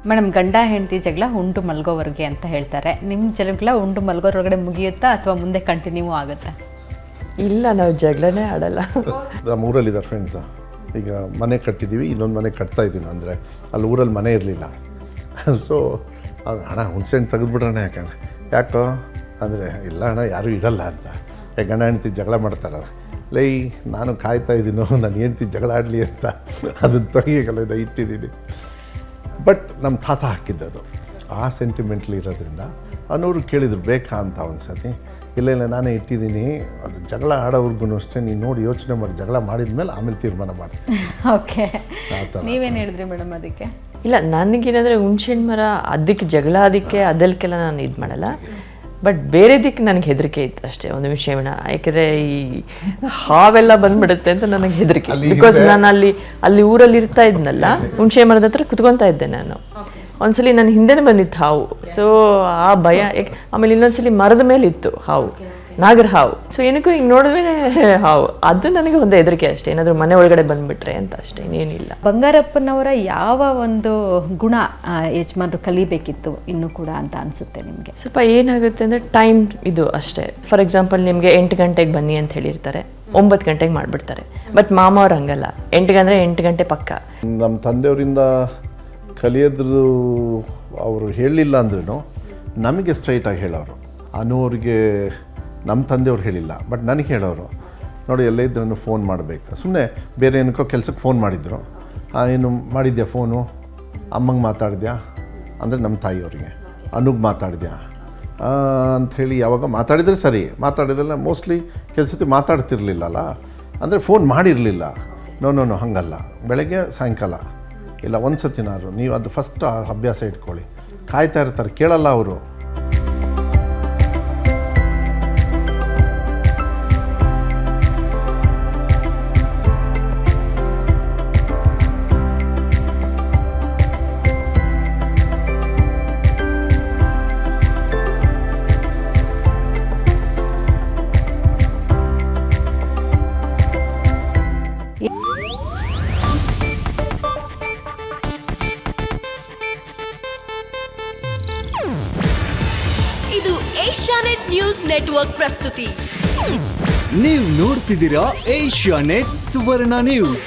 Madam, ಗಂಡ ಹೆಂಡತಿ ಜಗಳ ಉಂಡು ಮಲ್ಗೋವರೆಗೆ ಅಂತ ಹೇಳ್ತಾರೆ. ನಿಮ್ಮ ಜಗಳ ಉಂಡು ಮಲ್ಗೋದ್ರೊಳಗಡೆ ಮುಗಿಯುತ್ತಾ ಅಥವಾ ಮುಂದೆ ಕಂಟಿನ್ಯೂ ಆಗುತ್ತಾ? ಇಲ್ಲ, ನಾವು ಜಗಳನೇ ಆಡಲ್ಲ. ನಮ್ಮೂರಲ್ಲಿದ್ದಾರೆ ಫ್ರೆಂಡ್ಸ. ಈಗ ಮನೆ ಕಟ್ಟಿದ್ದೀವಿ, ಇನ್ನೊಂದು ಮನೆ ಕಟ್ತಾ ಇದ್ದೀನಿ. ಅಂದರೆ ಅಲ್ಲಿ ಊರಲ್ಲಿ ಮನೆ ಇರಲಿಲ್ಲ. ಸೊ ಅಣ್ಣ ಹುಣ್ಸೆಹಣ್ಣು ತೆಗೆದುಬಿಡ್ರಣ ಯಾಕೋ ಅಂದರೆ ಇಲ್ಲ ಅಣ್ಣ ಯಾರೂ ಇರಲ್ಲ ಅಂತ. ಗಂಡ ಹೆಂಡ್ತಿ ಜಗಳ ಮಾಡ್ತಾರೆ. ಲೈ ನಾನು ಕಾಯ್ತಾ ಇದ್ದೀನೋ ನಾನು ಹೆಂಡ್ತಿ ಜಗಳ ಆಡಲಿ ಅಂತ, ಅದನ್ನು ತೆಗಿಯಲ್ಲ ಇಟ್ಟಿದ್ದೀನಿ. ಬಟ್ ನಮ್ಮ ತಾತ ಹಾಕಿದ್ದದು ಆ ಸೆಂಟಿಮೆಂಟ್ಲಿ ಇರೋದ್ರಿಂದ ಅನ್ನೋರು ಕೇಳಿದ್ರು ಬೇಕಾ ಅಂತ ಒಂದು ಸತಿ. ಇಲ್ಲ ನಾನೇ ಇಟ್ಟಿದ್ದೀನಿ, ಅದು ಜಗಳ ಆಡೋವ್ರಿಗೂ ಅಷ್ಟೇ ನೀನು ನೋಡಿ ಯೋಚನೆ ಮಾಡಿ ಜಗಳ ಮಾಡಿದ ಮೇಲೆ ಆಮೇಲೆ ತೀರ್ಮಾನ ಮಾಡ್ತೀನಿ. ಓಕೆ, ನೀವೇನು ಹೇಳಿದ್ರಿ ಮೇಡಮ್ ಅದಕ್ಕೆ? ಇಲ್ಲ, ನನಗೇನಂದರೆ ಹುಣ್ಸೆಹಣ್ಣು ಮರ ಅದಕ್ಕೆ ಜಗಳ ಅದಕ್ಕೆ ಅದಕ್ಕೆಲ್ಲ ನಾನು ಇದು ಮಾಡಲ್ಲ. ಬಟ್ ಬೇರೆದಕ್ಕೆ ನನಗೆ ಹೆದರಿಕೆ ಇತ್ತು ಅಷ್ಟೇ ಒಂದು ವಿಷಯನ. ಯಾಕೆಂದರೆ ಈ ಹಾವೆಲ್ಲ ಬಂದ್ಬಿಡುತ್ತೆ ಅಂತ ನನಗೆ ಹೆದರಿಕೆ. ಬಿಕಾಸ್ ನಾನು ಅಲ್ಲಿ ಊರಲ್ಲಿ ಇರ್ತಾ ಇದ್ನಲ್ಲ, ಹುಣ್ಸೆ ಮರದ ಹತ್ರ ಕುತ್ಕೊತಾ ಇದ್ದೆ ನಾನು. ಒಂದ್ಸಲಿ ನನ್ನ ಹಿಂದೆನೇ ಬಂದಿತ್ತು ಹಾವು. ಸೊ ಆ ಭಯ. ಆಮೇಲೆ ಇನ್ನೊಂದ್ಸಲಿ ಮರದ ಮೇಲೆ ಇತ್ತು ಹಾವು, ನಾಗರ ಹಾವು. ಸೊ ಏನಕ್ಕೂ ಹಿಂಗೆ ನೋಡಿದ್ಮೇಲೆ ಹಾವು, ಅದು ನನಗೆ ಒಂದು ಹೆದರಿಕೆ ಅಷ್ಟೇ. ಏನಾದರೂ ಮನೆ ಒಳಗಡೆ ಬಂದುಬಿಟ್ರೆ ಅಂತ ಅಷ್ಟೇ, ಇನ್ನೇನಿಲ್ಲ. ಬಂಗಾರಪ್ಪನವರ ಯಾವ ಒಂದು ಗುಣ ಯಜಮಾನರು ಕಲಿಬೇಕಿತ್ತು ಇನ್ನೂ ಕೂಡ ಅಂತ ಅನಿಸುತ್ತೆ ನಿಮಗೆ? ಸ್ವಲ್ಪ ಏನಾಗುತ್ತೆ ಅಂದರೆ ಟೈಮ್ ಇದು ಅಷ್ಟೇ. ಫಾರ್ ಎಕ್ಸಾಂಪಲ್ ನಿಮಗೆ 8 ಗಂಟೆಗೆ ಬನ್ನಿ ಅಂತ ಹೇಳಿರ್ತಾರೆ, 9 ಗಂಟೆಗೆ ಮಾಡಿಬಿಡ್ತಾರೆ. ಬಟ್ ಮಾಮ ಅವ್ರು ಹಂಗಲ್ಲ, 8 ಅಂದರೆ 8 ಗಂಟೆ ಪಕ್ಕ. ನಮ್ಮ ತಂದೆಯವರಿಂದ ಕಲಿಯೋದು ಅವರು ಹೇಳಲಿಲ್ಲ ಅಂದ್ರೂ ನಮಗೆ ಸ್ಟ್ರೈಟಾಗಿ ಹೇಳೋರು. ಅನುವ್ರಿಗೆ ನಮ್ಮ ತಂದೆಯವ್ರು ಹೇಳಿಲ್ಲ, ಬಟ್ ನನಗೆ ಹೇಳೋರು. ನೋಡಿ ಎಲ್ಲೇ ಇದ್ರೂ ಫೋನ್ ಮಾಡಬೇಕು. ಸುಮ್ಮನೆ ಬೇರೆ ಏನಕ್ಕೋ ಕೆಲಸಕ್ಕೆ ಫೋನ್ ಮಾಡಿದ್ರು. ಏನು ಮಾಡಿದ್ಯಾ ಫೋನು, ಅಮ್ಮಂಗೆ ಮಾತಾಡಿದ್ಯಾ ಅಂದರೆ ನಮ್ಮ ತಾಯಿಯವ್ರಿಗೆ, ಅನುಗೆ ಮಾತಾಡಿದ್ಯಾ ಅಂಥೇಳಿ ಯಾವಾಗ ಮಾತಾಡಿದರೆ ಸರಿ. ಮಾತಾಡಿದ್ರಲ್ಲ ಮೋಸ್ಟ್ಲಿ ಕೆಲಸಕ್ಕೆ ಮಾತಾಡ್ತಿರ್ಲಿಲ್ಲಲ್ಲ, ಅಂದರೆ ಫೋನ್ ಮಾಡಿರಲಿಲ್ಲ. ನೋ ಹಾಗಲ್ಲ, ಬೆಳಗ್ಗೆ ಸಾಯಂಕಾಲ ಇಲ್ಲ ಒಂದು ಸತಿನಾರು ನೀವು ಅದು ಫಸ್ಟ್ ಅಭ್ಯಾಸ ಇಟ್ಕೊಳ್ಳಿ. ಕಾಯ್ತಾ ಇರ್ತಾರೆ, ಕೇಳಲ್ಲ ಅವರು. ಇದು ಏಷ್ಯಾನೆಟ್ ನ್ಯೂಸ್ ನೆಟ್ವರ್ಕ್ ಪ್ರಸ್ತುತಿ. ನೀವು ನೋಡ್ತಿದ್ದೀರಾ ಏಷ್ಯಾನೆಟ್ ಸುವರ್ಣ ನ್ಯೂಸ್.